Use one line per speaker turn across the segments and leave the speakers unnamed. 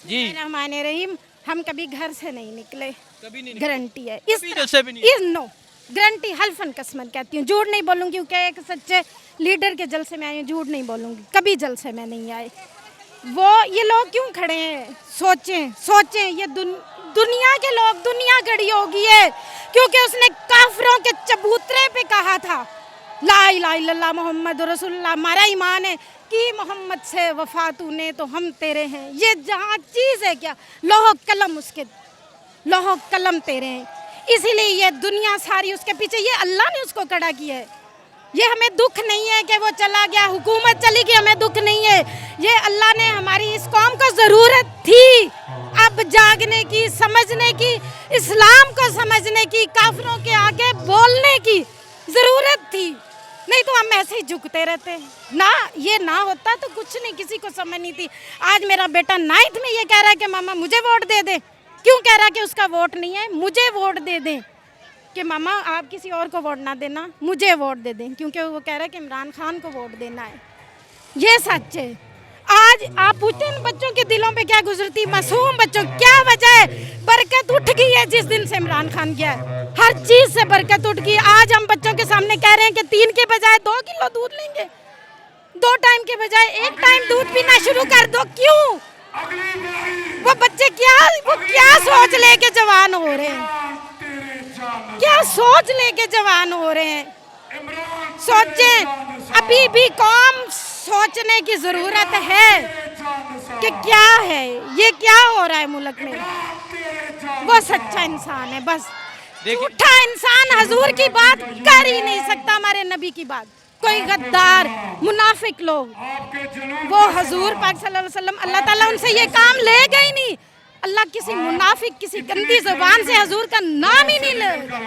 जी
रहमान रहीम, हम कभी घर से नहीं निकले,
कभी नहीं
गारंटी है
कभी जलसे भी नहीं
नो गारंटी, हल्फन कसमन कहती हूँ, झूठ नहीं बोलूँगी क्योंकि एक सच्चे लीडर के जलसे में आई हूँ, झूठ नहीं बोलूँगी, कभी जलसे में नहीं आए। वो ये लोग क्यों खड़े हैं, सोचें ये दुनिया के लोग, दुनिया गड़ी होगी है क्योंकि उसने काफिरों के चबूतरे पे कहा था ला इलाहा इल्लल्लाह मोहम्मद रसूलुल्लाह, हमारा ईमान है कि मोहम्मद से वफा तूने तो हम तेरे हैं। ये जहाँ चीज़ है क्या, लौह कलम उसके, लौह कलम तेरे हैं, इसीलिए ये दुनिया सारी उसके पीछे, ये अल्लाह ने उसको खड़ा किया है। ये हमें दुख नहीं है कि वो चला गया, हुकूमत चली गई, हमें दुख नहीं है। ये अल्लाह ने, हमारी इस कौम को ज़रूरत थी अब जागने की, समझने की, इस्लाम को समझने की, काफिरों के आगे बोलने की ज़रूरत थी, नहीं तो हम ऐसे ही झुकते रहते ना। ये ना होता तो कुछ नहीं, किसी को समझ नहीं थी। आज मेरा बेटा 9th में ये कह रहा है कि मामा मुझे वोट दे दे, क्यों कह रहा है कि उसका वोट नहीं है, मुझे वोट दे दें, कि मामा आप किसी और को वोट ना देना, मुझे वोट दे दें, क्योंकि वो कह रहा है कि इमरान खान को वोट देना है। ये सच है। आज आप पूछते हैं बच्चों के दिलों पे क्या गुजरती, मासूम बच्चों, क्या वजह है, बरकत उठ गई है जिस दिन से इमरान खान गया है, हर चीज़ से बरकत उठ गई। आज हम बच्चों के सामने कह रहे हैं कि 3 के बजाय 2 किलो दूध लेंगे, 2 टाइम के बजाय 1 टाइम दूध पीना शुरू कर दो। क्यों? वो बच्चे क्या सोच लेके जवान हो रहे हैं, क्या सोच लेके जवान हो रहे हैं। सोचें, अभी भी कौम सोचने की जरूरत है कि क्या है, ये क्या हो रहा है मुल्क में। वो सच्चा इंसान है, बस झूठा इंसान हजूर की बात कर ही नहीं सकता, हमारे नबी की बात। कोई गद्दार मुनाफिक लोग, वो हजूर पाक सल्लल्लाहु अलैहि वसल्लम, अल्लाह ताला उनसे ये काम लेगा ही नहीं। अल्लाह किसी मुनाफिक, किसी गंदी जुबान से हजूर का नाम ही नहीं लेगा।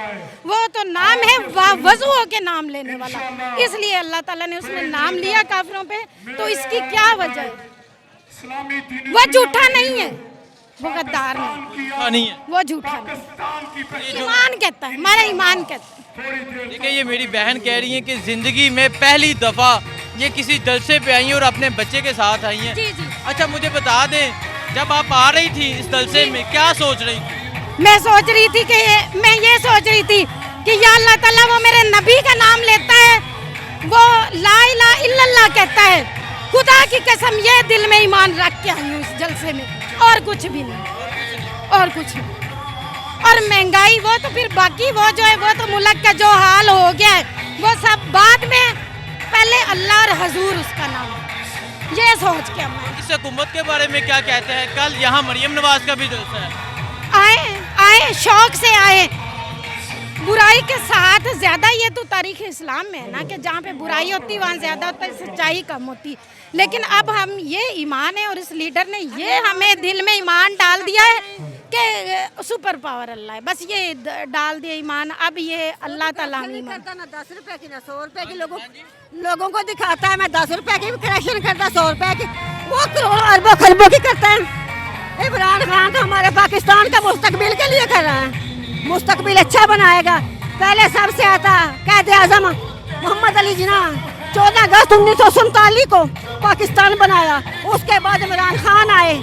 वो तो नाम है वज़ू होके नाम लेने वाला, इसलिए अल्लाह ताला ने उसमें नाम लिया काफिरों पे। तो इसकी क्या वजह है? वो झूठा नहीं है, वो गद्दार नहीं है, वो झूठा नहीं, ईमान कहता है, हमारा ईमान कहता है।
देखिए, ये मेरी बहन कह रही है कि ज़िंदगी में पहली दफ़ा ये किसी जलसे पे आई हैं और अपने बच्चे के साथ आई हैं।
जी जी।
अच्छा, मुझे बता दें, जब आप आ रही थी इस जलसे में क्या सोच रही थी?
मैं सोच रही थी कि मैं ये सोच रही थी कि या अल्लाह ताला वो मेरे नबी का नाम लेता है, वो ला इलाहा इल्लल्लाह कहता है, खुदा की कसम ये दिल में ईमान रख के आई हूँ इस जलसे में, और कुछ भी नहीं, और कुछ नहीं। और महंगाई वो तो फिर बाकी, वो जो है वो तो मुल्क का जो हाल हो गया है वो सब बाद में, पहले अल्लाह और हजूर उसका नाम, ये सोच के हम
इस हुकूमत के बारे में क्या कहते हैं? कल यहाँ मरियम नवाज का भी जलसा है।
आए शौक से आए, बुराई के साथ ज्यादा, ये तो तारीख इस्लाम में है ना कि जहाँ पे बुराई होती वहाँ ज्यादा होता है, सच्चाई कम होती। लेकिन अब हम ये ईमान है और इस लीडर ने ये हमें दिल में ईमान डाल दिया है कि सुपर पावर अल्लाह है, बस ये डाल दिया ईमान। अब ये अल्लाह ताला नहीं
करता ना 10 रुपए की ना 100 रुपए की, लोगों को दिखाता है मैं 10 रुपए की भी कलेक्शन करता, 100 रुपए की, वो करोड़ों अरबों खरबों की करता है। इमरान खान तो हमारे पाकिस्तान का मुस्तकबिल के लिए कर रहा है, मुस्तकबिल अच्छा बनाएगा। पहले सबसे आता कायदे आज़म मोहम्मद अली जिन्ना 14 अगस्त 1947 को पाकिस्तान बनाया, उसके बाद इमरान खान आए,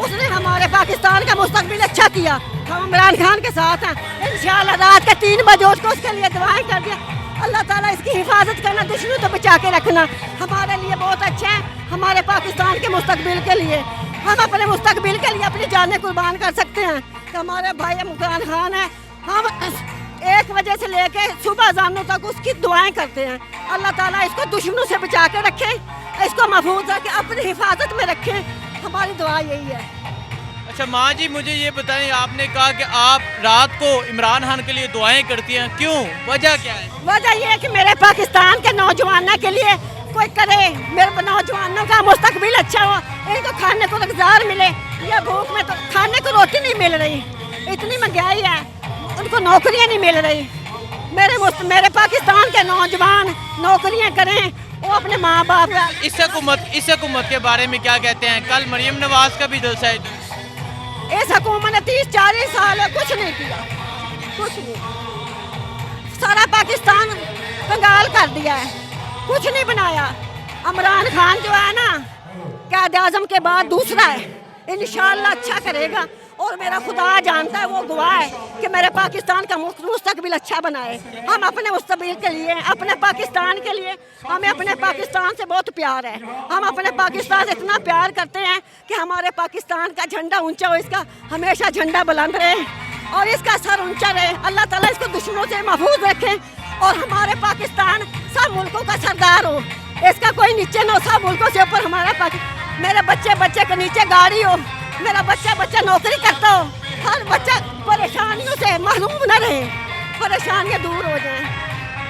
उसने हमारे पाकिस्तान का मुस्तकबिल अच्छा किया। हम इमरान खान के साथ हैं इंशाअल्लाह। रात के 3 बजे उसको उसके लिए दुआएं कर दिया, अल्लाह ताला इसकी हिफाजत करना, दुश्मनों तो बचा के रखना, हमारे लिए बहुत अच्छा है, हमारे पाकिस्तान के मुस्तकबिल के लिए। हम अपने मुस्तकबिल के लिए अपनी जानें कुर्बान कर सकते हैं। तो हमारे भाई इमरान खान है, हम 1 बजे से लेके सुबह अज़ानों तक उसकी दुआएं करते हैं, अल्लाह ताला इसको दुश्मनों से बचा के रखे, इसको महफूज रखे, अपनी हिफाजत में रखे, हमारी दुआ यही है।
अच्छा माँ जी, मुझे ये बताएं, आपने कहा कि आप रात को इमरान खान के लिए दुआएं करती हैं, क्यों, वजह क्या है?
वजह ये है कि मेरे पाकिस्तान के नौजवानों के लिए कोई करे, मेरे नौजवानों का मुस्तकबिल अच्छा हो, इनको खाने को रोजगार मिले। ये भूख में तो खाने को रोटी नहीं मिल रही, इतनी महंगाई है, उनको नौकरियां नहीं मिल रही। मेरे पाकिस्तान के नौजवान नौकरियां करें, वो अपने माँ बाप का।
इस हुकूमत के बारे में क्या कहते हैं? कल मरियम नवाज का भी जलसा है।
इस हुकूमत ने 30-40 साल कुछ नहीं किया, कुछ नहीं, सारा पाकिस्तान कंगाल कर दिया है, कुछ नहीं बनाया। इमरान खान जो है ना, कायद आज़म के बाद दूसरा है, इंशाअल्लाह अच्छा करेगा। और मेरा खुदा जानता है, वो गवाह है कि मेरे पाकिस्तान का मुस्तकबिल अच्छा बनाए। हम अपने मुस्तकबिल के लिए, अपने पाकिस्तान के लिए, हमें अपने पाकिस्तान से बहुत प्यार है। हम अपने पाकिस्तान से इतना प्यार करते हैं कि हमारे पाकिस्तान का झंडा ऊंचा हो, इसका हमेशा झंडा बुलंद रहे और इसका सर ऊंचा रहे। अल्लाह ताला इसको दुश्मनों से महफूज रखे और हमारे पाकिस्तान सब मुल्कों का सरदार हो, इसका कोई नीचे न हो, सब मुल्कों से ऊपर हमारा मेरे बच्चे के नीचे गाड़ी हो, मेरा बच्चा नौकरी करता हो, हर बच्चा परेशानियों से महरूम न रहे, परेशानियाँ दूर हो जाएं।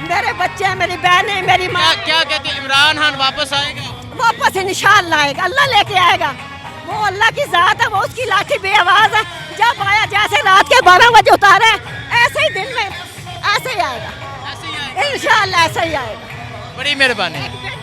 मेरे बच्चे, मेरी बहनें, मेरी माँ।
क्या कहते हैं, इमरान खान वापस आएगा?
वापस इंशाअल्लाह आएगा, अल्लाह लेके आएगा। वो अल्लाह की ज़ात है, वो उसकी लाठी बेआवाज़ है। जब आया, जैसे रात के 12 बजे उतारा है, ऐसे ही दिन में ऐसे ही आएगा, इंशाअल्लाह ऐसे ही आएगा।
बड़ी मेहरबानी।